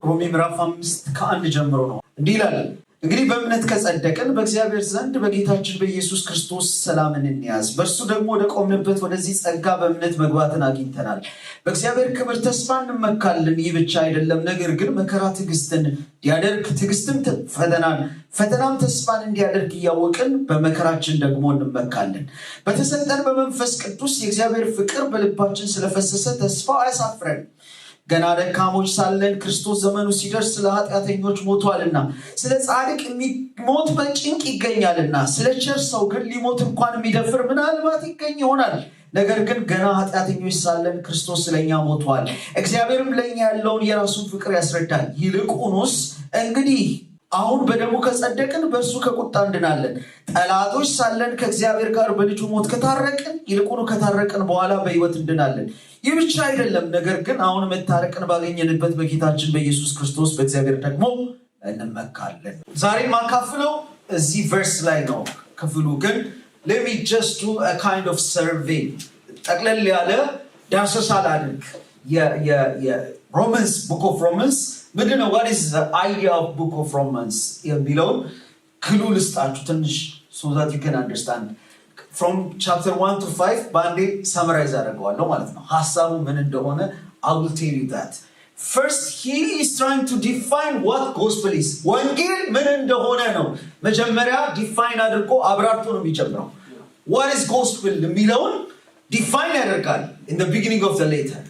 ሮሜ ምዕራፍ 5 ከ1 ጀምሮ ነው እንዲህ ይላል። እንግዲህ በእምነት ከጸደቅን በእግዚአብሔር ዘንድ በጌታችን በኢየሱስ ክርስቶስ ሰላምን እንያዝ። በእርሱ ደግሞ ወደ ቆምንበት ወደዚህ ጸጋ በእምነት መግባትን አግኝተናል። በእግዚአብሔር ክብር ተስፋ እንመካለን። ይህ ብቻ አይደለም፣ ነገር ግን መከራ ትዕግስትን እንዲያደርግ፣ ትዕግስትም ፈተናም ተስፋን እንዲያደርግ እያወቅን በመከራችን ደግሞ እንመካለን። በተሰጠን በመንፈስ ቅዱስ የእግዚአብሔር ፍቅር በልባችን ስለፈሰሰ ተስፋው አያሳፍረን። ገና ደካሞች ሳለን ክርስቶስ ዘመኑ ሲደርስ ስለ ኃጢአተኞች ሞቷልና፣ ስለ ጻድቅ የሚሞት በጭንቅ ይገኛልና፣ ስለ ቸር ሰው ግን ሊሞት እንኳን የሚደፍር ምናልባት ይገኝ ይሆናል። ነገር ግን ገና ኃጢአተኞች ሳለን ክርስቶስ ስለኛ ሞቷል። እግዚአብሔርም ለኛ ያለውን የራሱን ፍቅር ያስረዳል። ይልቁንስ እንግዲህ አሁን በደሙ ከጸደቅን በእርሱ ከቁጣ እንድናለን። ጠላቶች ሳለን ከእግዚአብሔር ጋር በልጁ ሞት ከታረቅን ይልቁኑ ከታረቅን በኋላ በሕይወት እንድናለን። ይህ ብቻ አይደለም፣ ነገር ግን አሁን መታረቅን ባገኘንበት በጌታችን በኢየሱስ ክርስቶስ በእግዚአብሔር ደግሞ እንመካለን። ዛሬ ማካፍለው እዚህ ቨርስ ላይ ነው። ክፍሉ ግን let me just do a kind of survey ጠቅለል ያለ ዳሰሳ ላድርግ። የሮማንስ book of Romans ምንድነው? what is the idea of book of Romans የሚለውን ክሉ ልስጣችሁ ትንሽ so that you can understand. from chapter 1 to 5 ባንዴ summarize አደርገዋለሁ ማለት ነው ሐሳቡ ምን እንደሆነ. I will tell you that. First, he is trying to define what gospel is. ወንጌል ምን እንደሆነ ነው መጀመሪያ ዲፋይን አድርጎ አብራርቶ ነው የሚጀምረው። what is gospel የሚለውን ዲፋይን ያደርጋል in the beginning of the letter.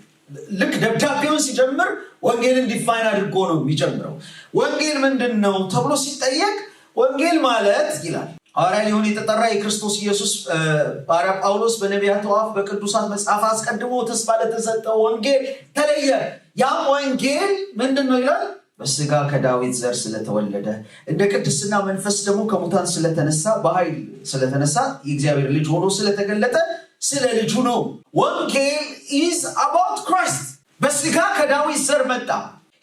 ልክ ደብዳቤውን ሲጀምር ወንጌልን ዲፋይን አድርጎ ነው የሚጀምረው። ወንጌል ምንድነው ተብሎ ሲጠየቅ ወንጌል ማለት ይላል ሐዋርያ ሊሆን የተጠራ የክርስቶስ ኢየሱስ ባሪያ ጳውሎስ በነቢያት አፍ በቅዱሳት መጽሐፍ አስቀድሞ ተስፋ ለተሰጠው ወንጌል ተለየ። ያም ወንጌል ምንድነው ይላል? በስጋ ከዳዊት ዘር ስለተወለደ እንደ ቅድስና መንፈስ ደግሞ ከሙታን ስለተነሳ በኃይል ስለተነሳ የእግዚአብሔር ልጅ ሆኖ ስለተገለጠ ስለ ልጁ ነው። ወንጌል is about Christ. በስጋ ከዳዊት ዘር መጣ።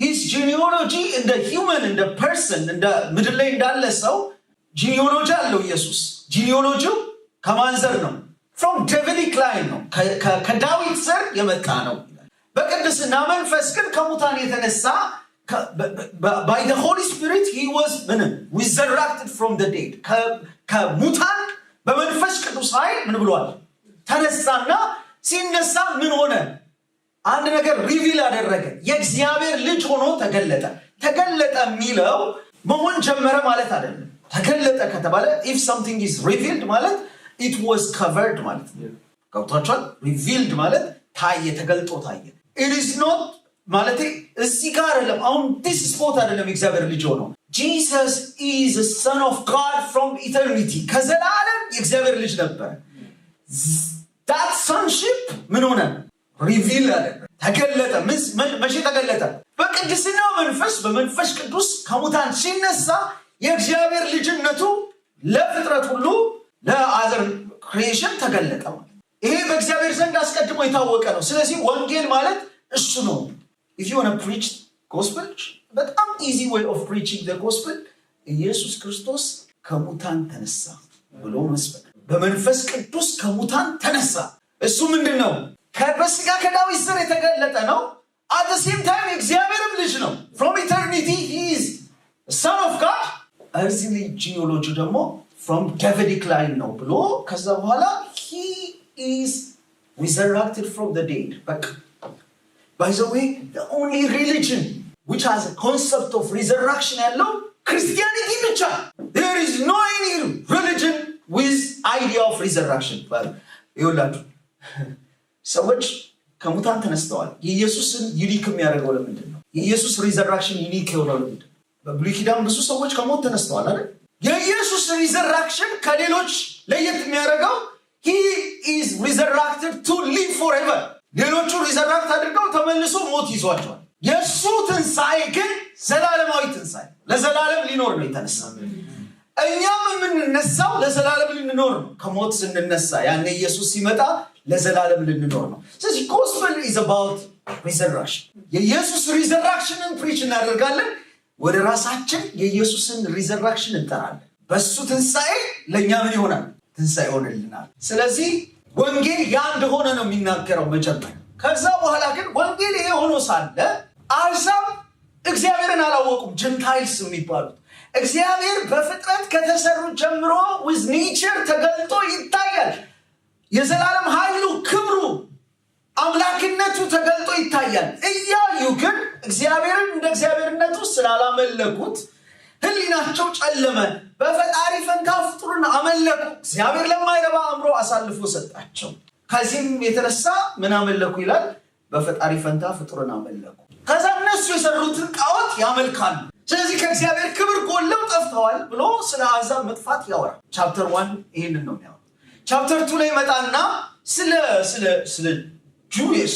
his genealogy እንደ human እንደ person እንደ ምድር ላይ እንዳለ ሰው ጂኒዮሎጂ አለው ኢየሱስ። ጂኒዮሎጂው ከማን ዘር ነው? from Davidic line ነው፣ ከዳዊት ዘር የመጣ ነው። በቅድስና መንፈስ ግን ከሙታን የተነሳ by the Holy Spirit he was resurrected from the dead. ከሙታን በመንፈስ ቅዱስ ኃይል ምን ብሏል? ተነሳና ሲነሳ ምን ሆነ? አንድ ነገር ሪቪል አደረገ። የእግዚአብሔር ልጅ ሆኖ ተገለጠ። ተገለጠ የሚለው መሆን ጀመረ ማለት አይደለም። ተገለጠ ከተባለ if something is revealed ማለት it was covered ማለት ነው። ገብቷችኋል? revealed ማለት ታየ፣ ተገልጦ ታየ። it is not ማለት እዚህ ጋር አይደለም። አሁን this spot አይደለም እግዚአብሔር ልጅ ሆኖ። Jesus is a son of God from eternity. ከዘላለም የእግዚአብሔር ልጅ ነበር። that sonship ምን ሆነ? reveal አደረገ፣ ተገለጠ። መቼ ተገለጠ? በቅድስና መንፈስ በመንፈስ ቅዱስ ከሙታን ሲነሳ የእግዚአብሔር ልጅነቱ ለፍጥረት ሁሉ ለአዘር ክሪኤሽን ተገለጠ። ይሄ በእግዚአብሔር ዘንድ አስቀድሞ የታወቀ ነው። ስለዚህ ወንጌል ማለት እሱ ነው። if you want to preach gospel በጣም easy way of preaching the gospel ኢየሱስ ክርስቶስ ከሙታን ተነሳ ብሎ መስበክ። በመንፈስ ቅዱስ ከሙታን ተነሳ። እሱ ምንድነው? በስጋ ከዳዊት ዘር የተገለጠ ነው። at the same time የእግዚአብሔርም ልጅ ነው። from eternity he is the son of God. earthly genealogy ደግሞ from Davidic line ነው ብሎ ከዛ በኋላ he is resurrected from the dead. But by the way, the only religion which has a concept of resurrection ያለው Christianity ብቻ. There is no any religion with idea of resurrection. ይኸውላችሁ ሰዎች ከሙታን ተነስተዋል። የኢየሱስን ዩኒክ የሚያደርገው ለምንድን ነው? የኢየሱስ ሪዘራክሽን ዩኒክ የሆነው ለምንድን ነው? በብሉይ ኪዳን ብዙ ሰዎች ከሞት ተነስተዋል አይደል? የኢየሱስ ሪዘራክሽን ከሌሎች ለየት የሚያደርገው he is resurrected to live forever. ሌሎቹ ሪዘራክት አድርገው ተመልሶ ሞት ይዟቸዋል። የእሱ ትንሣኤ ግን ዘላለማዊ ትንሣኤ፣ ለዘላለም ሊኖር ነው የተነሳ። እኛም የምንነሳው ለዘላለም ልንኖር ነው። ከሞት ስንነሳ ያኔ ኢየሱስ ሲመጣ ለዘላለም ልንኖር ነው። ስለዚህ gospel is about resurrection. የኢየሱስ ሪዘራክሽንን ፕሪች እናደርጋለን። ወደ ራሳችን የኢየሱስን ሪዘራክሽን እንጠራለን። በሱ ትንሣኤ ለኛ ምን ይሆናል? ትንሣኤ ሆነልናል። ስለዚህ ወንጌል ያ እንደሆነ ነው የሚናገረው መጀመሪያ። ከዛ በኋላ ግን ወንጌል ይሄ ሆኖ ሳለ አሕዛብ እግዚአብሔርን አላወቁም ጀንታይልስ የሚባሉት። እግዚአብሔር በፍጥረት ከተሰሩ ጀምሮ with nature ተገልጦ ይታያል። የዘላለም ኃይሉ ክብሩ አምላክነቱ ተገልጦ ይታያል። እያዩ ግን እግዚአብሔርን እንደ እግዚአብሔርነቱ ስላላመለኩት ህሊናቸው ጨለመ። በፈጣሪ ፈንታ ፍጡርን አመለኩ። እግዚአብሔር ለማይረባ አእምሮ አሳልፎ ሰጣቸው። ከዚህም የተነሳ ምን አመለኩ ይላል? በፈጣሪ ፈንታ ፍጡርን አመለኩ። ከዛ እነሱ የሰሩትን ጣዖት ያመልካሉ። ስለዚህ ከእግዚአብሔር ክብር ጎለው ጠፍተዋል ብሎ ስለ አሕዛብ መጥፋት ያወራል። ቻፕተር 1 ይሄንን ነው የሚያወራው። ቻፕተር 2 ላይ መጣና ስለ ጁዊስ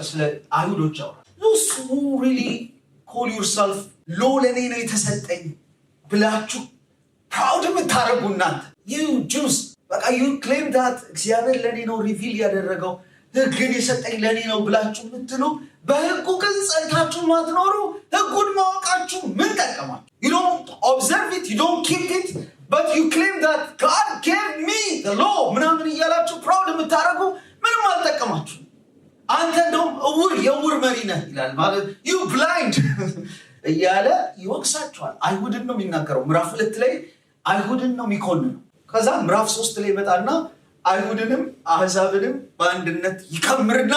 ስለ አይሁዶች ያወራል። those who really call yourself ሎ ለኔ ነው የተሰጠኝ ብላችሁ proud የምታረጉ እናንተ you Jews በቃ you claim that እግዚአብሔር ለኔ ነው ሪቪል ያደረገው ህግን የሰጠኝ ለኔ ነው ብላችሁ የምትሉ በህጉ ግን ጸንታችሁ ማትኖሩ ህጉን ማወቃችሁ ምን ጠቀማችሁ? you don't observe it, you don't keep it, but you claim that God gave me the law ምናምን እያላችሁ proud የምታረጉ ምንም አልጠቀማችሁ። አንተ እንደውም የውር መሪ ነህ ይላል ማለት you blind እያለ ይወቅሳቸዋል። አይሁድን ነው የሚናገረው። ምዕራፍ 2 ላይ አይሁድን ነው የሚኮንነው። ከዛ ምዕራፍ 3 ላይ መጣና አይሁድንም አሕዛብንም በአንድነት ይከምርና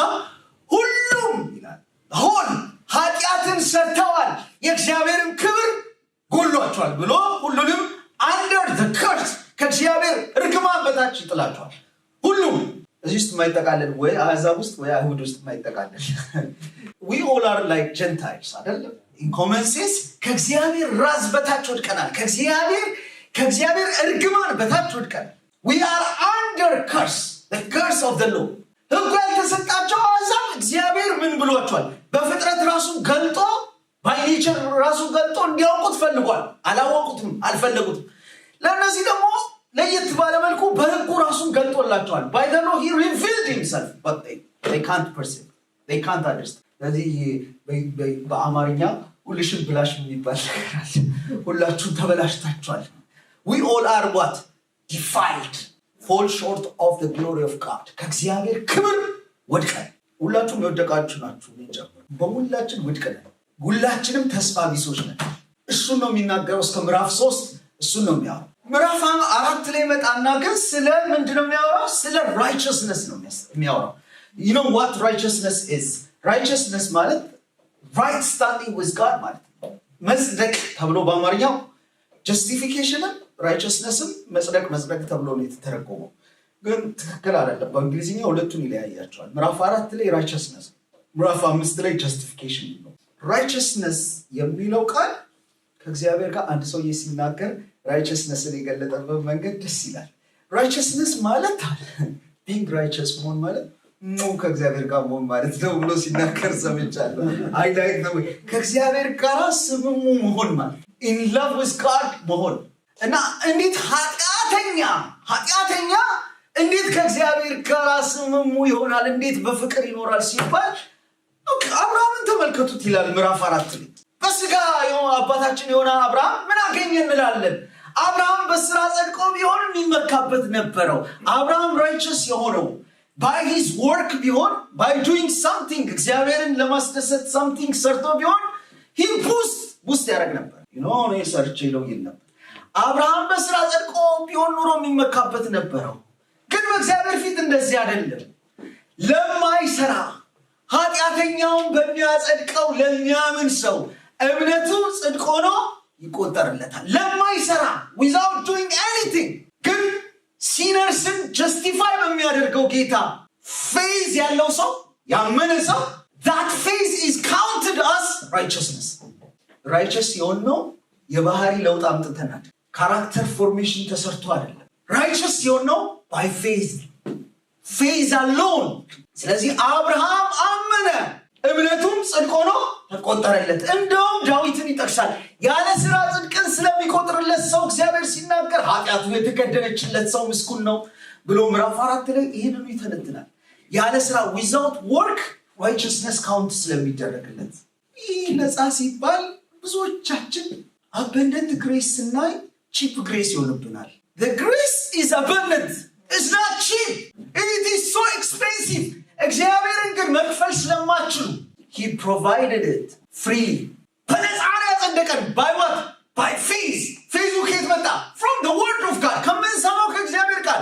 ሁሉም ይላል አሁን ኃጢአትን ሰርተዋል የእግዚአብሔርን ክብር ጎሏቸዋል ብሎ ሁሉንም under the curse ከእግዚአብሔር እርግማን በታች ይጥላቸዋል። ሁሉም እዚህ ውስጥ የማይጠቃለል ወይ አሕዛብ ውስጥ ወይ አይሁድ ውስጥ የማይጠቃለል we all are like Gentiles አይደለም? in common sense ከእግዚአብሔር ራስ በታች ወድቀናል። ከእግዚአብሔር እርግማን በታች ወድቀናል። we are under curse, the curse of the law። ህጉ ያልተሰጣቸው አሕዛብ እግዚአብሔር ምን ብሏቸዋል? በፍጥረት ራሱን ገልጦ by nature ራሱን ገልጦ እንዲያውቁት ፈልጓል። አላወቁትም፣ አልፈለጉትም። ለእነዚህ ደግሞ ለየት ባለ መልኩ በህጉ ራሱን ገልጦላቸዋል። by the law he revealed himself but they can't perceive, they can't understand። ስለዚህ በአማርኛ ሁልሽም ብላሽ የሚባል ሁላችሁም ተበላሽታችኋል። we all are what? defiled, fall short of the glory of God። ከእግዚአብሔር ክብር ወድቀን ሁላችሁም የወደቃችሁ ናችሁ። በሁላችን ወድቀናል። ሁላችንም ተስፋ ቢሶች ነን። እሱን ነው የሚናገረው እስከ ምዕራፍ 3 እሱን ነው የሚያወራው። ምዕራፍ 4 ላይ መጣና ግን ስለ ምንድን ነው የሚያወራው? ስለ righteousness ነው የሚያወራው። you know what righteousness is? righteousness ማለት right standing with God ማለት ነው። መጽደቅ ተብሎ በአማርኛው justification righteousnessም መጽደቅ ተብሎ ነው የተተረጎመው። ግን ትክክል አይደለም። በእንግሊዝኛ ሁለቱን ይለያያቸዋል። ምዕራፍ 4 ላይ righteousness፣ ምዕራፍ 5 ላይ justification ነው። righteousness የሚለው ቃል ከእግዚአብሔር ጋር አንድ ሰው ሲናገር righteousness-ን የገለጠበት መንገድ ደስ ይላል። righteousness ማለት being righteous መሆን ማለት ከእግዚአብሔር ጋር መሆን ማለት ነው ብሎ ሲናገር ሰምቻለሁ። I like the way ከእግዚአብሔር ጋር ስምሙ መሆን ማለት in love with God መሆን እና እንዴት ኃጢአተኛ እንዴት ከእግዚአብሔር ጋር ስምሙ ይሆናል? እንዴት በፍቅር ይኖራል ሲባል አብርሃምን ተመልከቱት ይላል ምዕራፍ 4 ላይ። በስጋ አባታችን የሆነ አብርሃም ምን አገኘ እንላለን? አብርሃም በስራ ጸድቆ ቢሆን የሚመካበት ነበረው። አብርሃም righteous የሆነው by his work ቢሆን by doing something እግዚአብሔርን ለማስደሰት something ሰርቶ ቢሆን he boost ያደርግ ነበር። እኔ ሰርቼ ነው ይል ነበር። አብርሃም በስራ ጸድቆ ቢሆን ኑሮ የሚመካበት ነበረው። ግን በእግዚአብሔር ፊት እንደዚህ አይደለም። ለማይሰራ ኃጢአተኛውን በሚያጸድቀው ለሚያምን ሰው እምነቱ ጽድቅ ሆኖ ይቆጠርለታል። ለማይሰራ without doing anything ግን ሲነርስን ጀስቲፋይ በሚያደርገው ጌታ ፌዝ ያለው ሰው ያመነ ሰው that faith is counted as righteousness። righteous የሆነው የባህሪ ለውጥ አምጥተናል። ካራክተር ፎርሜሽን ተሰርቶ አይደለም። righteous የሆነው by faith alone። ስለዚህ አብርሃም አመነ፣ እምነቱም ጽድቅ ሆኖ ተቆጠረለት። እንደውም ዳዊትን ይጠቅሳል። ያለ ስራ ጽድቅን ስለሚቆጥርለት ሰው እግዚአብሔር ሲናገር ኃጢአቱ የተከደነችለት ሰው ምስጉን ነው ብሎ ምዕራፍ 4 ላይ ይህንኑ ይተነትናል። ያለ ስራ without work righteousness count ስለሚደረግለት። ይህ ነፃ ሲባል ብዙዎቻችን abundant grace ስናይ cheap grace ይሆንብናል። The grace is abundant, it's not cheap, it is so expensive። እግዚአብሔርን ግን መክፈል ስለማትችሉ he provided it freely በነፃ ነው ያጸደቀን። by what? by faith. faith ከየት መጣ? from the word of God. ከምንሰማው ከእግዚአብሔር ቃል።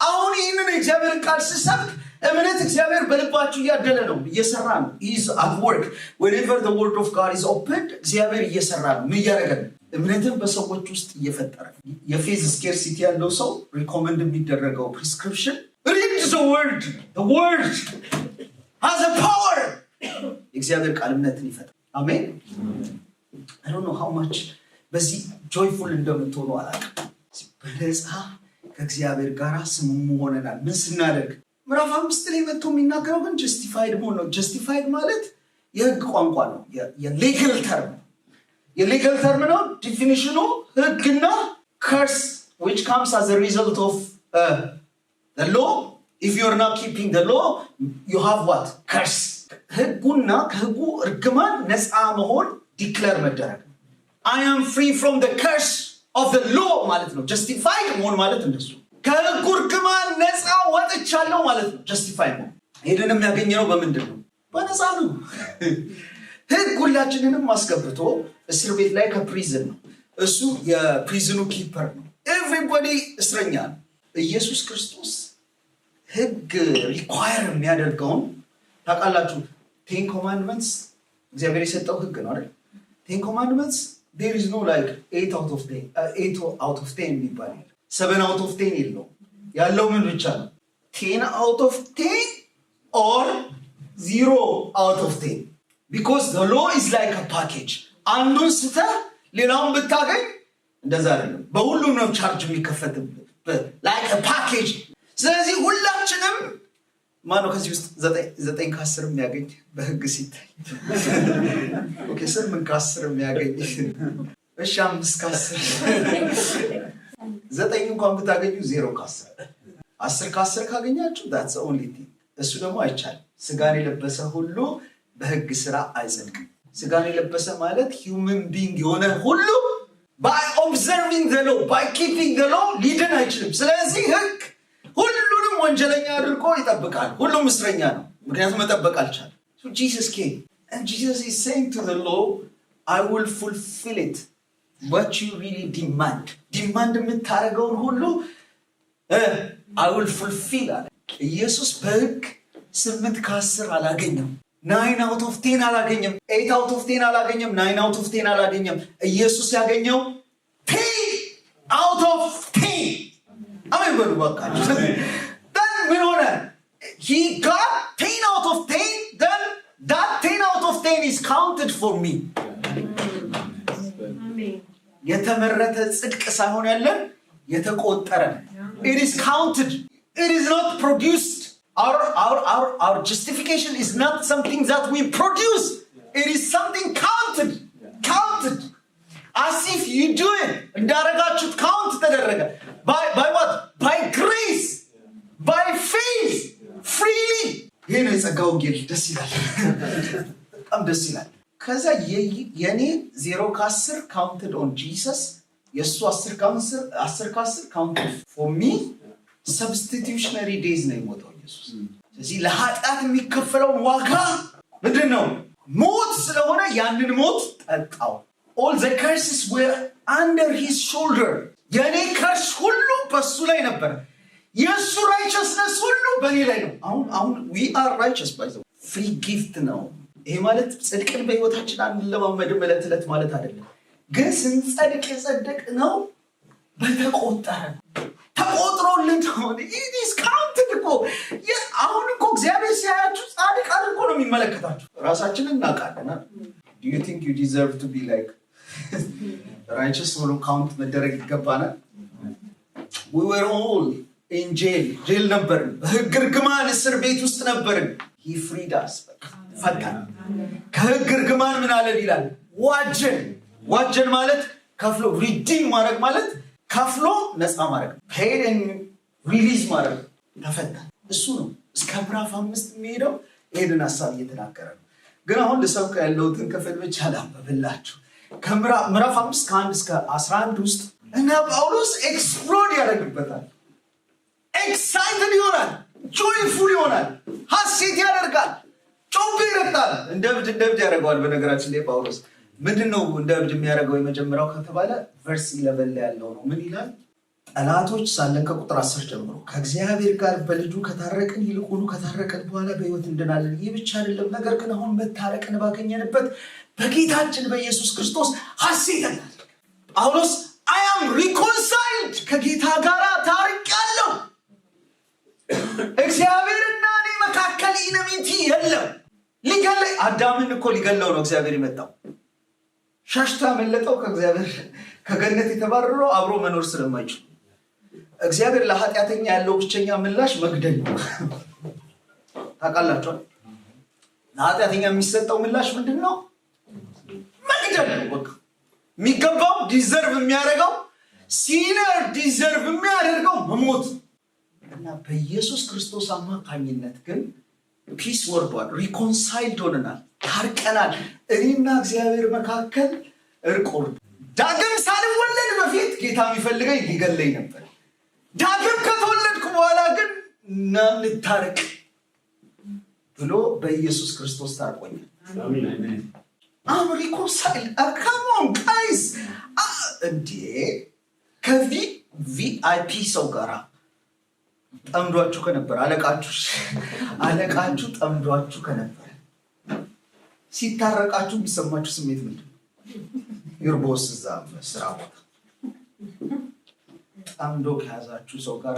አሁን ይህንን የእግዚአብሔርን ቃል ስሰብክ እምነት እግዚአብሔር በልባችሁ እያደለ ነው፣ እየሰራ ነው። is at work. whenever the word of God is opened እግዚአብሔር እየሰራ ነው። ምን እያደረገ ነው? እምነትን በሰዎች ውስጥ እየፈጠረ። የፌዝ ስኬርሲቲ ያለው ሰው ሪኮመንድ የሚደረገው ፕሪስክሪፕሽን read the word. the word has a power. እግዚአብሔር ቃል እምነትን ይፈጥራል። አሜን። I don't know how much በዚህ joyful እንደምትሆኑ አላውቅም። በነፃ ከእግዚአብሔር ጋር ስምሙ ሆነናል። ምን ስናደርግ? ምዕራፍ 5 ላይ መጥቶ የሚናገረው ግን justified መሆን ነው። justified ማለት የህግ ቋንቋ ነው። የሌጋል ተርም የሌጋል ተርም ነው። ዲፊኒሽኑ ህግና curse which comes as a result of the law. if you are not keeping the law you have what? curse. ህጉና ከህጉ እርግማን ነፃ መሆን ዲክሌር መደረግ። I am free from the curse of the law ማለት ነው። justified መሆን ማለት እንደሱ ከህጉ እርግማን ነፃ ወጥቻለሁ ማለት ነው። justified መሆን ይሄንን የሚያገኘው በምንድን ነው? በነፃ ነው። ህግ ሁላችንንም አስገብቶ እስር ቤት ላይ ከፕሪዝን ነው። እሱ የፕሪዝኑ ኪፐር ነው። everybody እስረኛ ነው። ኢየሱስ ክርስቶስ ህግ ሪኳየር የሚያደርገውን ታውቃላችሁ። 10 commandments እግዚአብሔር የሰጠው ህግ ነው አይደል? 10 commandments there is no like 8 out of 10 የሚባል 7 out of 10 የለው። ያለው ምን ብቻ ነው? 10 out of 10 or 0 out of 10 because the law is like a package. አንዱን ስተህ ሌላውን ብታገኝ እንደዛ አይደለም። በሁሉም ነው ቻርጅ የሚከፈትበት like a package። ስለዚህ ሁላችንም ማነው ከዚህ ውስጥ 9 ከ10 የሚያገኝ በህግ ሲታይ? ኦኬ 8 ከ10 የሚያገኝ እሺ 5 ከ10 9 እንኳን ብታገኙ 0 ከ10 10 ከ10 ካገኛችሁ that's the only thing። እሱ ደግሞ አይቻልም። ስጋን የለበሰ ሁሉ በህግ ስራ አይጸድቅም። ስጋን የለበሰ ማለት human being የሆነ ሁሉ by observing the law by keeping the law ሊድን አይችልም። ስለዚህ ህግ ሁሉንም ወንጀለኛ አድርጎ ይጠብቃል። ሁሉም እስረኛ ነው፣ ምክንያቱም መጠበቅ አልቻለም። so Jesus came and Jesus is saying to the law I will fulfill it what you really demand የምታደርገውን ሁሉ I will fulfill አለ ኢየሱስ። በህግ 8 ከ10 አላገኘም። 9 out of 10 አላገኘም። 8 out of 10 አላገኘም። 9 out of 10 አላገኘም። ኢየሱስ ያገኘው 10 out of 10። አሜን በሉ ባካችሁ። then ምን ሆነ? he got 10 out of 10. then that 10 out of 10 is counted for me. የተመረተ ጽድቅ ሳይሆን ያለን የተቆጠረ። it is counted. it is not produced. Our justification is not something that we produce. It is something counted. As if you do it. እንዳረጋችሁት count ተደረገ. By what? By grace. By faith. Freely. ይሄ ነው የጸጋው ወንጌል። ደስ ይላል። በጣም ደስ ይላል። ከዛ የኔ 0 ከ10 counted on Jesus የሱ 10 ከ10 counted for me. substitutionary days ነው የሞተው ኢየሱስ። ስለዚህ ለኃጢአት የሚከፈለው ዋጋ ምንድን ነው? ሞት ስለሆነ ያንን ሞት ጠጣው። all the curses were under his shoulder. የኔ ከርስ ሁሉ በሱ ላይ ነበር። የሱ righteousness ሁሉ በኔ ላይ ነው። አሁን we are righteous by the way. free gift ነው። ይሄ ማለት ጽድቅን በህይወታችን አንለማመድም ዕለት ዕለት ማለት አይደለም። ግን ስንጸድቅ የጸደቅ ነው ተቆጥሮልን ሆነ። it is counted እኮ። አሁን እኮ እግዚአብሔር ሲያያችሁ ጻድቅ አድርጎ ነው የሚመለከታችሁ። ራሳችንን እናውቃለን። do you think you deserve to be like righteous ሆኖ ካውንት መደረግ ይገባናል? we were all in jail ነበርን። በህግ እርግማን እስር ቤት ውስጥ ነበርን። he freed us. ፈታን። ከህግ እርግማን ምን አለን ይላል? ዋጀን ማለት ከፍሎ redeem ማድረግ ማለት ከፍሎ ነፃ ማድረግ፣ paid and release ማድረግ። ተፈታን። እሱ ነው እስከ ምዕራፍ 5 የሚሄደው። ይሄንን ሐሳብ እየተናገረ ነው። ግን አሁን ልሰብክ ያለሁትን ክፍል ብቻ ላንብብላችሁ። ከምዕራፍ 5 ከ1 እስከ 11 ውስጥ እና ጳውሎስ ኤክስፕሎድ ያደርግበታል። ኤክሳይትድ ይሆናል፣ ጆይፉል ይሆናል፣ ሐሴት ያደርጋል፣ ጮቤ ይረግጣል። እንደ እብድ ያደርገዋል። በነገራችን ላይ ጳውሎስ ምንድነው እንደ እብድ የሚያደርገው የመጀመሪያው ከተባለ ቨርስ 11 ላይ ያለው ነው። ምን ይላል? ጠላቶች ሳለን ከቁጥር 10 ጀምሮ ከእግዚአብሔር ጋር በልጁ ከታረቅን ይልቁኑ ከታረቅን በኋላ በሕይወት እንድናለን። ይህ ብቻ አይደለም፣ ነገር ግን አሁን መታረቅን ባገኘንበት በጌታችን በኢየሱስ ክርስቶስ ሐሴት እናደርጋለን። ጳውሎስ I am reconciled ከጌታ ጋር ታርቄያለሁ። እግዚአብሔርና እኔ መካከል ኢነሚቲ የለም። ሊገለይ አዳምን እኮ ሊገለው ነው እግዚአብሔር የመጣው። ሸሽቶ ያመለጠው ከእግዚአብሔር ከገነት የተባረረው አብሮ መኖር ስለማይችል እግዚአብሔር ለኃጢአተኛ ያለው ብቸኛ ምላሽ መግደል ነው። ታውቃላችሁ፣ ለኃጢአተኛ የሚሰጠው ምላሽ ምንድነው? መግደል ነው። በቃ የሚገባው ዲዘርቭ የሚያደርገው ሲነር ዲዘርቭ የሚያደርገው መሞት እና በኢየሱስ ክርስቶስ አማካኝነት ግን ፒስ ወርዷል። ሪኮንሳይልድ ሆነናል፣ ታርቀናል። እኔና እግዚአብሔር መካከል እርቅ ወርዷል። ዳግም ሳልወለድ በፊት ጌታ የሚፈልገኝ ሊገለኝ ነበር። ዳግም ከተወለድኩ በኋላ ግን እንታረቅ ብሎ በኢየሱስ ክርስቶስ ታርቆኛል። አም ሪኮንሳይልድ ካሞን ጋይስ። እንዴ ከቪአይፒ ሰው ጋር ጠምዷችሁ ከነበር አለቃችሁ ጠምዷችሁ ከነበር ሲታረቃችሁ የሚሰማችሁ ስሜት ምንድን ነው? ይርቦስ እዛ ስራ ቦታ ጠምዶ ከያዛችሁ ሰው ጋር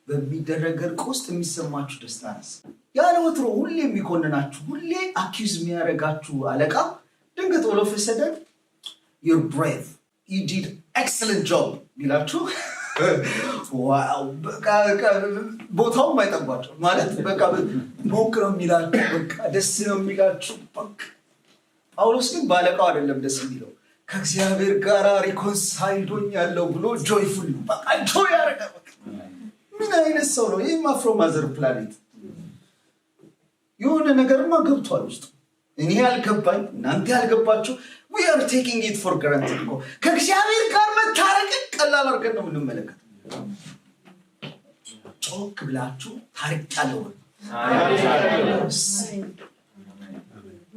በሚደረግ እርቅ ውስጥ የሚሰማችሁ ደስታ ነስ። ያለ ወትሮ ሁሌ የሚኮንናችሁ ሁሌ አኪዝ የሚያደርጋችሁ አለቃ ድንገት ኦል ኦፍ ኤ ሰደን you're brave, you did excellent job ቢላችሁ ዋው በቃ ቦታው ማይጠባችሁ ማለት በቃ ሞክ ነው የሚላችሁ፣ በቃ ደስ ነው የሚላችሁ። በቃ ጳውሎስ ግን ባለቃው አይደለም ደስ የሚለው ከእግዚአብሔር ጋር ሪኮንሳይልድ ሆኛለሁ ብሎ ጆይፉል ነው። በቃ ጆይ ያደርጋል። ምን አይነት ሰው ነው ይሄ? ፍሮም አዘር ፕላኔት የሆነ ነገርማ ገብቷል ውስጥ። እኔ ያልገባኝ እናንተ ያልገባችሁ we are taking it for granted እኮ ከእግዚአብሔር ጋር መታረቅን ቀላል አድርገን ነው የምንመለከተው። ጮክ ብላችሁ ታርቃለሁ።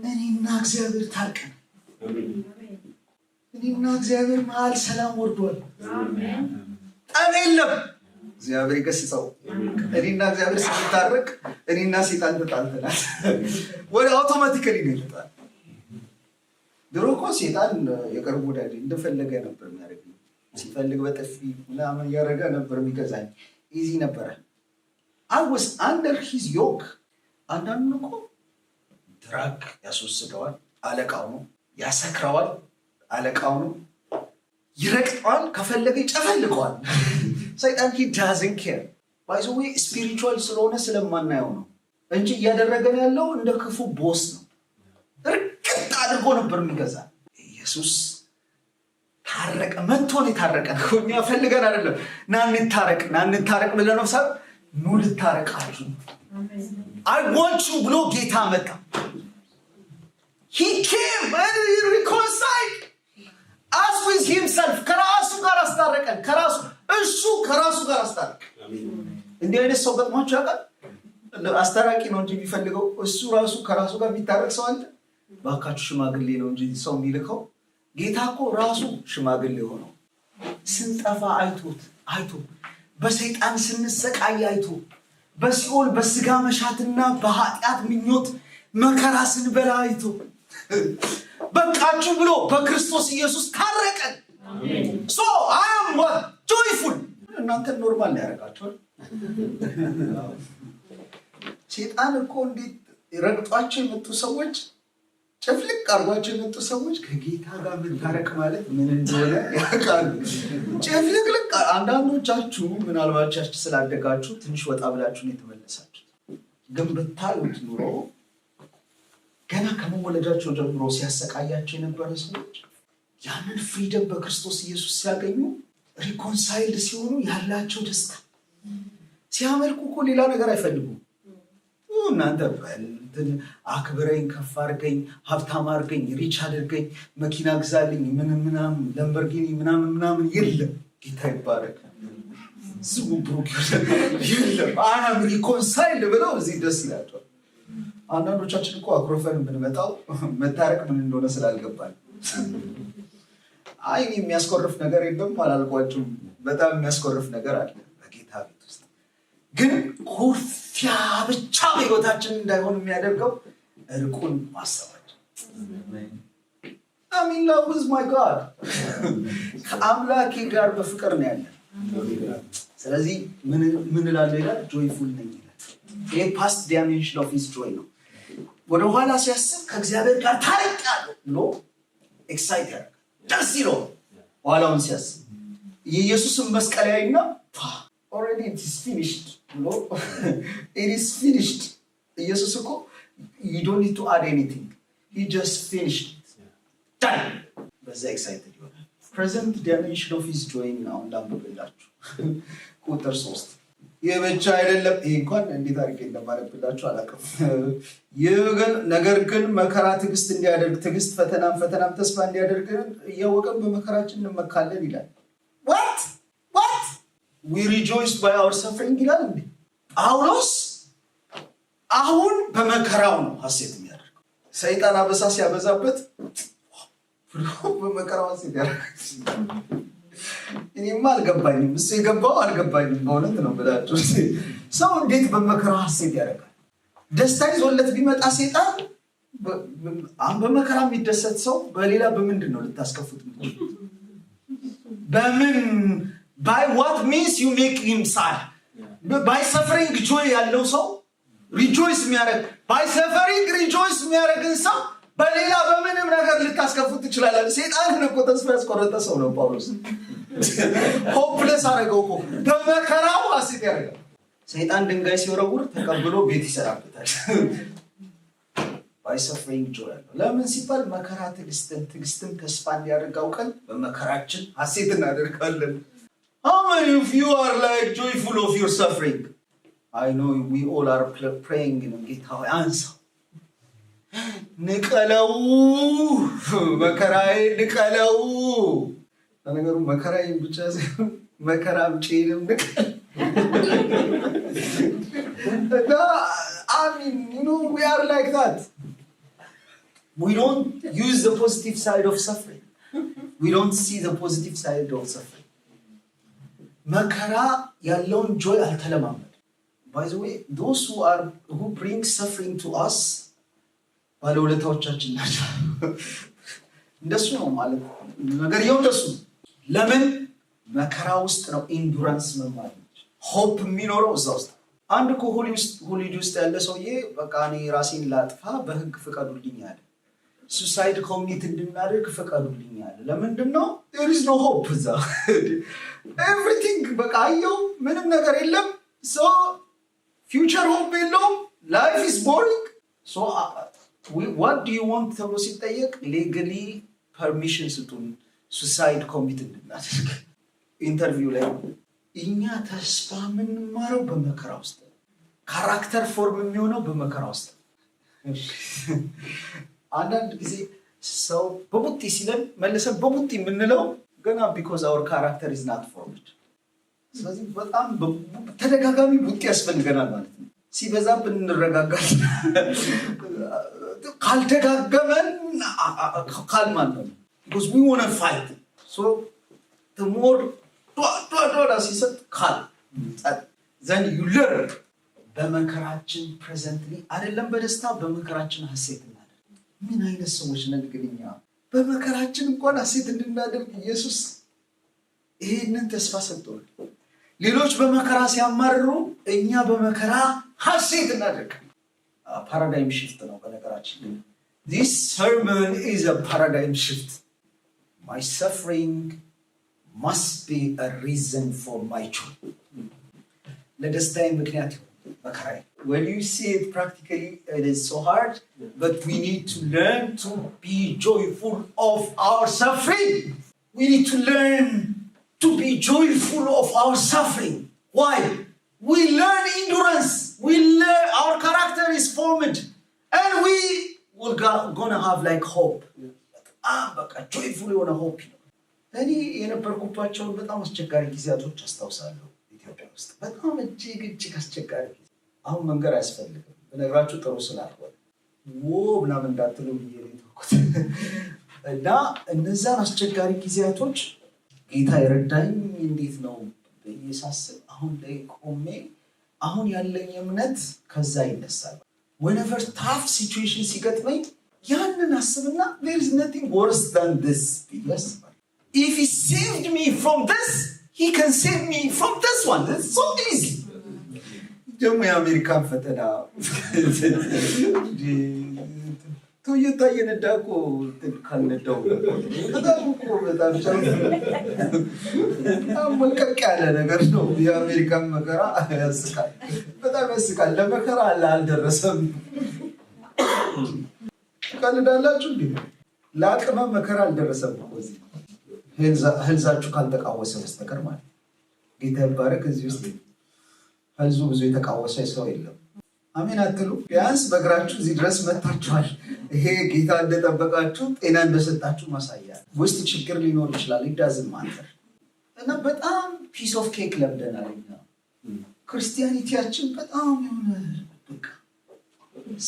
እኔና እግዚአብሔር ታርቀን፣ እኔና እግዚአብሔር መሀል ሰላም ወርዷል። ጠብ የለም። እግዚአብሔር ይገስጸው። እኔና እግዚአብሔር ስንታረቅ እኔና ሰይጣን ተጣልተናል። ወደ አውቶማቲካሊ ነው ይመጣል። ድሮ እኮ ሰይጣን የቅርብ ወዳጅ እንደፈለገ ነበር የሚያደርግ። ሲፈልግ በጥፊ ምናምን ያደረገ ነበር የሚገዛኝ። ኢዚ ነበረ። I was under his yoke። አንዳንዱ እኮ ድራግ ያስወስደዋል፣ አለቃው ነው። ያሰክረዋል፣ አለቃው ነው። ይረቅጠዋል፣ ከፈለገ ይጨፈልቀዋል። ሰይጣን he doesn't care። by the way spiritual ስለሆነ ስለማናየው ነው እንጂ እያደረገን ያለው እንደ ክፉ ቦስ ነው። እርግጥ አድርጎ ነበር የሚገዛ። ኢየሱስ ታረቀ፣ መጥቶ ነው የታረቀን። እኛ ፈልገን አይደለም ና እንታረቅ ብለን ነው ሳይሆን ኑ ልታረቃችሁ I want you ብሎ ጌታ መጣ። he came and he reconciled us with himself። ከራሱ ጋር አስታረቀን። እሱ ከራሱ ጋር አስታረቀ። እንዲህ አይነት ሰው ገጥሟችሁ ያውቃል? አስታራቂ ነው እንጂ የሚፈልገው እሱ ራሱ ከራሱ ጋር የሚታረቅ ሰው አለ? ባካችሁ ሽማግሌ ነው እንጂ ሰው የሚልከው። ጌታ እኮ ራሱ ሽማግሌ ሆነው ስንጠፋ አይቶ በሰይጣን ስንሰቃይ አይቶ በሲኦል በስጋ መሻትና በኃጢአት ምኞት መከራ ስንበላ አይቶ በቃችሁ ብሎ በክርስቶስ ኢየሱስ ታረቀን። so I am what joyful። እናንተ ኖርማል ላይ ያረጋችኋል። ሰይጣን እኮ እንዴት ረግጧቸው የመጡ ሰዎች፣ ጨፍልቅ አርጓቸው የመጡ ሰዎች ከጌታ ጋር መታረቅ ማለት ምን እንደሆነ ያውቃሉ። ጨፍልቅ አንዳንዶቻችሁ ምናልባቻችሁ ስላደጋችሁ ትንሽ ወጣ ብላችሁ ነው የተመለሳችሁት። ግን ብታዩት ኑሮ ገና ከመወለዳቸው ጀምሮ ሲያሰቃያቸው የነበረ ሰዎች ያንን ፍሪደም በክርስቶስ ኢየሱስ ሲያገኙ ሪኮንሳይልድ ሲሆኑ ያላቸው ደስታ፣ ሲያመልኩ እኮ ሌላ ነገር አይፈልጉም። እናንተ አክብረኝ፣ ከፍ አድርገኝ፣ ሀብታም አድርገኝ፣ ሪች አድርገኝ፣ መኪና ግዛልኝ፣ ምናምን ለምበርጊኒ ምናምን የለም። ጌታ ይባረክ። ስሙ ብሩክ የለም። አም ሪኮንሳይልድ ብለው እዚህ ደስ ይላቸዋል። አንዳንዶቻችን እኮ አኩርፈን የምንመጣው መታረቅ ምን እንደሆነ ስላልገባል አይ የሚያስቆርፍ ነገር የለም አላልኳችሁም። በጣም የሚያስቆርፍ ነገር አለ በጌታ ቤት ውስጥ። ግን ኩርፊያ ብቻ በሕይወታችን እንዳይሆን የሚያደርገው እርቁን ማሰባችን። I'm in love with my God ከአምላኬ ጋር በፍቅር ነው ያለን። ስለዚህ ምን እላለሁ ይላል? ጆይፉል ነኝ ይላል። ይሄ ፓስት ዳይሜንሽን ኦፍ ሂዝ ጆይ ነው። ወደ ኋላ ሲያስብ ከእግዚአብሔር ጋር ታርቄያለሁ ብሎ ኤክሳይት ያደርጋል፣ ደስ ይለው። ኋላውን ሲያስብ የኢየሱስን መስቀል ያይና ኦልሬዲ ኢት ኢዝ ፊኒሽድ ብሎ ኢት ኢዝ ፊኒሽድ። ኢየሱስ እኮ you don't need to add anything, he just finished it, done። በዛ ኤክሳይትድ ይሆናል። ፕሬዘንት ዳይሜንሽን ኦፍ ሂዝ ጆይ ነው እንዳንብብላችሁ ቁጥር 3 የብቻ አይደለም። ይሄ እንኳን እንዴት አድርጌ እንደማረብላችሁ አላውቅም። ነገር ግን መከራ ትዕግስት እንዲያደርግ፣ ትዕግስት ፈተናም ተስፋ እንዲያደርግ እያወቅን በመከራችን እንመካለን ይላል። what we rejoice by our suffering ይላል እንዴ ጳውሎስ? አሁን በመከራው ነው ሐሴት የሚያደርገው። ሰይጣን አበሳ ሲያበዛበት በመከራው ሐሴት ያደርጋል። እኔማ አልገባኝም፣ እሱ የገባው አልገባኝም። በእውነት ነው ብላችሁ ሰው እንዴት በመከራው ሐሴት ያደርጋል? ደስታ ይዞለት ቢመጣ ሰይጣን በመከራ የሚደሰት ሰው በሌላ በምንድን ነው ልታስከፉት? በምን by what means you make him sad? by suffering joy ያለው ሰው rejoice የሚያደርግ by suffering rejoice የሚያደርግን ሰው በሌላ በምንም ነገር ልታስከፉት ትችላላችሁ። ሰይጣንን እኮ ተስፋ ያስቆረጠ ሰው ነው ጳውሎስ። ሆፕለስ አደረገው እኮ በመከራው ሐሴት ያደርጋል። ሰይጣን ድንጋይ ሲወረውር ተቀብሎ ቤት ይሰራበታል። by suffering joy ያለው ለምን ሲባል መከራ ትዕግስትን ተስፋ እንዲያደርግ አውቀን በመከራችን ሐሴት እናደርጋለን። how many of you are like joyful of your suffering? I know we all are praying in ጌታ ሆይ አንሳው፣ ንቀለው፣ መከራዬ ንቀለው። ለነገሩ መከራዬ ብቻ ሳይሆን መከራም ጭንም ንቀል። I mean, you know, we are like that. We don't use the positive side of suffering. We don't see the positive side of suffering. መከራ ያለውን ጆይ አልተለማመድ። By the way, those who bring suffering to us ባለውለታዎቻችን ናቸው። እንደሱ ነው ማለት ነገር ይሁን እንደሱ። ለምን መከራ ውስጥ ነው ኢንዱራንስ መማር ነው፣ ሆፕ የሚኖረው እዛ ውስጥ። አንድ እኮ ሆሊውድ ውስጥ ያለ ሰውዬ በቃ እኔ ራሴን ላጥፋ በህግ ፍቀዱልኝ አለ። ሱሳይድ ኮሚት እንድናደርግ ፍቀዱልኝ አለ። ለምንድን ነው? there is no hope እዛ everything በቃ አየው ምንም ነገር የለም። so future hope የለውም። life is boring. so what do you want ተብሎ ሲጠየቅ legally permission ስጡን ሱሳይድ ኮሚት እንድናደርግ። ኢንተርቪው ላይ እኛ ተስፋ የምንማረው በመከራ ውስጥ፣ ካራክተር ፎርም የሚሆነው በመከራ ውስጥ። አንዳንድ ጊዜ ሰው በቡጢ ሲለን መልሰን በቡጢ የምንለው ገና because our character is not formed። ስለዚህ በጣም ተደጋጋሚ ቡጢ ያስፈልገናል ማለት ነው። ሲበዛብን እንረጋጋለን። ካልተጋገመን ካልማን ነው because we want to fight. so the more ሲሰጥ ካል then you learn። በመከራችን presently አይደለም በደስታ በመከራችን ሐሴት እናደርግ። ምን አይነት ሰዎች ነን ግን እኛ? በመከራችን እንኳን ሐሴት እንድናደርግ ኢየሱስ ይሄንን ተስፋ ሰጥቶናል። ሌሎች በመከራ ሲያማርሩ እኛ በመከራ ሐሴት እናደርግ። ፓራዳይም shift ነው በነገራችን። this sermon is a paradigm shift. my suffering must be a reason for my joy. ለደስታዬ ምክንያት መከራዬ። when you see it practically it is so hard, but we need to learn to be joyful of our suffering. we need to learn to be joyful of our suffering. why? we learn endurance. we learn our character is formed and we will gonna have like hope. በቃ joyful የሆነ hope ነው። እኔ የነበርኩባቸውን በጣም አስቸጋሪ ጊዜያቶች አስታውሳለሁ ኢትዮጵያ ውስጥ። በጣም እጅግ አስቸጋሪ ጊዜ። አሁን መንገር አያስፈልግም፣ በነገራችሁ ጥሩ ስላልሆነ ምናምን እንዳትሉ ብዬ ነው የተውኩት። እና እነዛን አስቸጋሪ ጊዜያቶች ጌታ ይረዳኝ እንዴት ነው በየሳስብ አሁን ላይ ቆሜ አሁን ያለኝ እምነት ከዛ ይነሳል። whenever tough situation ሲገጥመኝ ያንን አስብና there is nothing worse than this. Yes, if he saved me from this, he can save me from this one. It's so easy. ደግሞ የአሜሪካን ፈተና ቶዮታ የነዳኮ ካልነዳው በጣም መልቀቅ ያለ ነገር ነው። የአሜሪካን መከራ ያስቃል፣ በጣም ያስቃል። ለመከራ አልደረሰም። ካልዳላችሁ እንዴ ለአቅመ መከራ አልደረሰም። ህልዛችሁ ካልተቃወሰ በስተቀር ማለት ጌታ ይባረክ። እዚህ ውስጥ ህልዙ ብዙ የተቃወሰ ሰው የለም። አሜን አትሉ? ቢያንስ በእግራችሁ እዚህ ድረስ መጥታችኋል። ይሄ ጌታ እንደጠበቃችሁ ጤና እንደሰጣችሁ ማሳያ። ውስጥ ችግር ሊኖር ይችላል፣ ይዳዝም ማንተር እና በጣም ፒስ ኦፍ ኬክ ለምደናል። ክርስቲያኒቲያችን በጣም የሆነ በቃ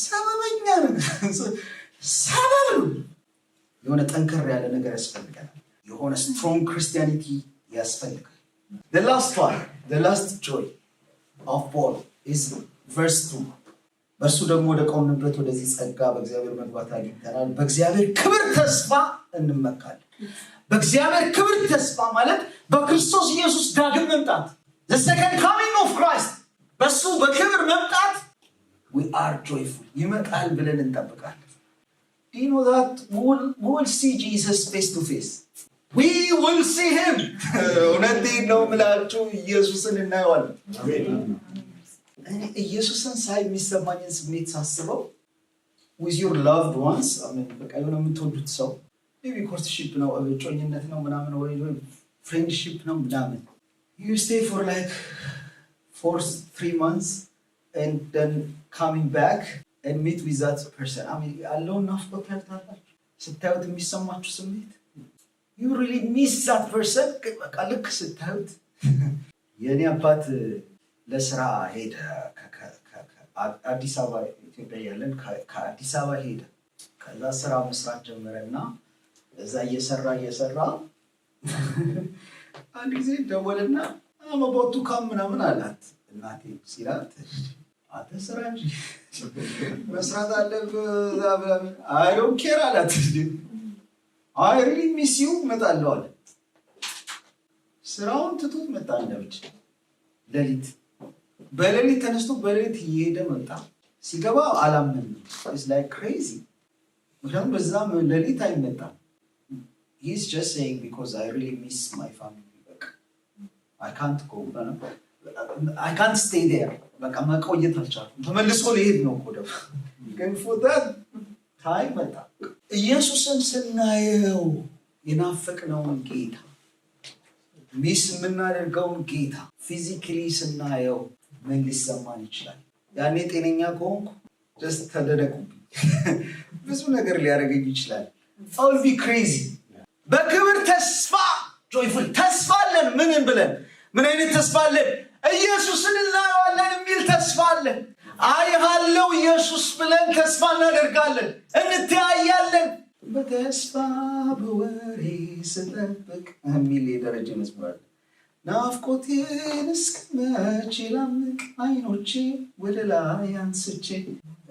ሰበበኛ ነገር ሰበብ የሆነ ጠንከር ያለ ነገር ያስፈልገናል። የሆነ ስትሮንግ ክርስቲያኒቲ ያስፈልጋል። the last joy of Paul is verse 2. በእርሱ ደግሞ ወደ ቆምንበት ወደዚህ ጸጋ በእግዚአብሔር መግባት አግኝተናል። በእግዚአብሔር ክብር ተስፋ እንመካለን። በእግዚአብሔር ክብር ተስፋ ማለት በክርስቶስ ኢየሱስ ዳግም መምጣት፣ the second coming of Christ። በሱ በክብር መምጣት we are joyful። ይመጣል ብለን እንጠብቃለን። Do you know that we will see Jesus face to face? We will see him። እውነቴን ነው የምላችሁ ኢየሱስን እናየዋለን። እኔ ኢየሱስን ሳይ የሚሰማኝን ስሜት ሳስበው with your loved ones በቃ የሆነ የምትወዱት ሰው maybe courtship ነው፣ እጮኝነት ነው ምናምን ወይ friendship ነው ምናምን you stay for like 3 months and then coming back and meet with that person. alone ናፍቆት ያልታላችሁ ስታዩት የሚሰማችሁ ስሜት you really miss that person። በቃ ልክ ስታዩት የኔ አባት ለስራ ሄደ አዲስ አበባ ኢትዮጵያ ያለን ከአዲስ አበባ ሄደ። ከዛ ስራ መስራት ጀመረና እዛ እየሰራ አንድ ጊዜ ደወለና አመቦቱ ካም ምናምን አላት። እናቴ ሲላት አንተ ስራ እንጂ መስራት አለብህ I don't care አላት። I really miss you መጣለው አለ። ስራውን ትቶት መጣ። እንደብቻ በሌሊት ተነስቶ በሌሊት እየሄደ መጣ። ሲገባ አላመንም። it's like crazy። ምክንያቱም በዛም ሌሊት አይመጣም። he's just saying because I really miss my family። I can't go. I can't stay there። በቃ መቆየት አልቻልኩም። ተመልሶ ሊሄድ ነው እኮ ደግሞ ግን for that time መጣ። ኢየሱስን ስናየው የናፈቅነውን ጌታ ሚስ የምናደርገውን ጌታ ፊዚካሊ ስናየው ምን ሊሰማን ይችላል? ያኔ ጤነኛ ከሆንኩ just ተደረቁብኝ ብዙ ነገር ሊያደርገኝ ይችላል። I'll be crazy። በክብር ተስፋ joyful ተስፋ አለን። ምንን ብለን ምን አይነት ተስፋ አለን? ኢየሱስን እናየዋለን የሚል ተስፋ አለን። አይሃለው ኢየሱስ ብለን ተስፋ እናደርጋለን፣ እንተያያለን። በተስፋ በወሬ ስጠብቅ የሚል የደረጀ መዝሙር አለ። ናፍቆቴን እስከመቼ ላምቅ አይኖቼ ወደ ላይ አንስቼ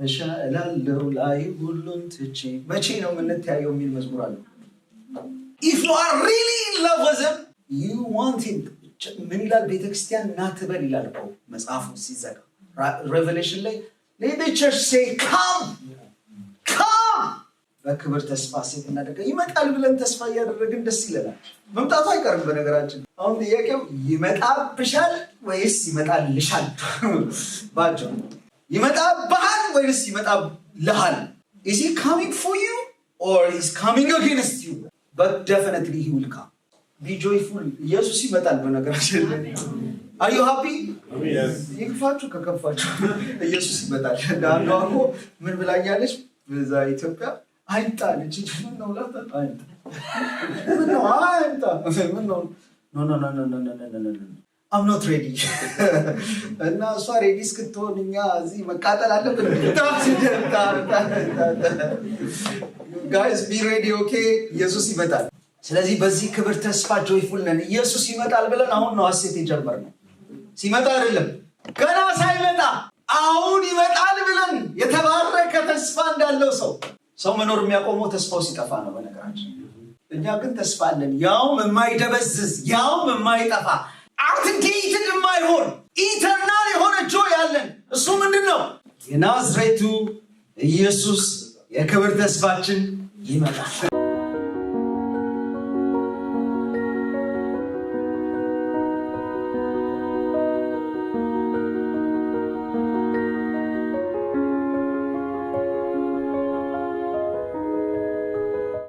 እሻላለሁ ላይ ሁሉን ትቼ። መቼ ነው የምንተያየው የሚል መዝሙር አለ። if you are really in love with him you want him። ምን ይላል ቤተክርስቲያን? ናትበል ይላል እኮ መጽሐፉ ሲዘጋ Revelation ላይ let the church say come በክብር ተስፋ ሴት እናደርጋ ይመጣል ብለን ተስፋ እያደረግን ደስ ይለናል። መምጣቱ አይቀርም። በነገራችን አሁን ጥያቄው ይመጣብሻል ወይስ ይመጣልሻል? ባጭሩ ይመጣብሃል ወይስ ይመጣልሃል? is he coming for you or is coming against you? but definitely he will come። be joyful። ኢየሱስ ይመጣል። በነገራችን are you happy? yes። ይክፋችሁ ከከፋችሁ ኢየሱስ ይመጣል። አንዷ እኮ ምን ብላኛለች በዛ ኢትዮጵያ አይጣ ልጅ ነው ላታ አይጣ ነው አይጣ ነው no I'm not ready። እና እሷ ሬዲ እስክትሆን እኛ እዚህ መቃጠል አለብን። ጋይስ ቢ ሬዲ ኦኬ ኢየሱስ ይመጣል ስለዚህ በዚህ ክብር ተስፋ ጆይፉል ነን ኢየሱስ ይመጣል ብለን አሁን ነው ሐሴት የጀመርነው ሲመጣ አይደለም ገና ሳይመጣ አሁን ይመጣል ብለን የተባረከ ተስፋ እንዳለው ሰው መኖር የሚያቆመው ተስፋው ሲጠፋ ነው በነገራችን እኛ ግን ተስፋ አለን ያውም የማይደበዝዝ ያውም የማይጠፋ አውትዴትድ የማይሆን ኢተርናል የሆነ ጆይ ያለን እሱ ምንድነው የናዝሬቱ ኢየሱስ የክብር ተስፋችን ይመጣል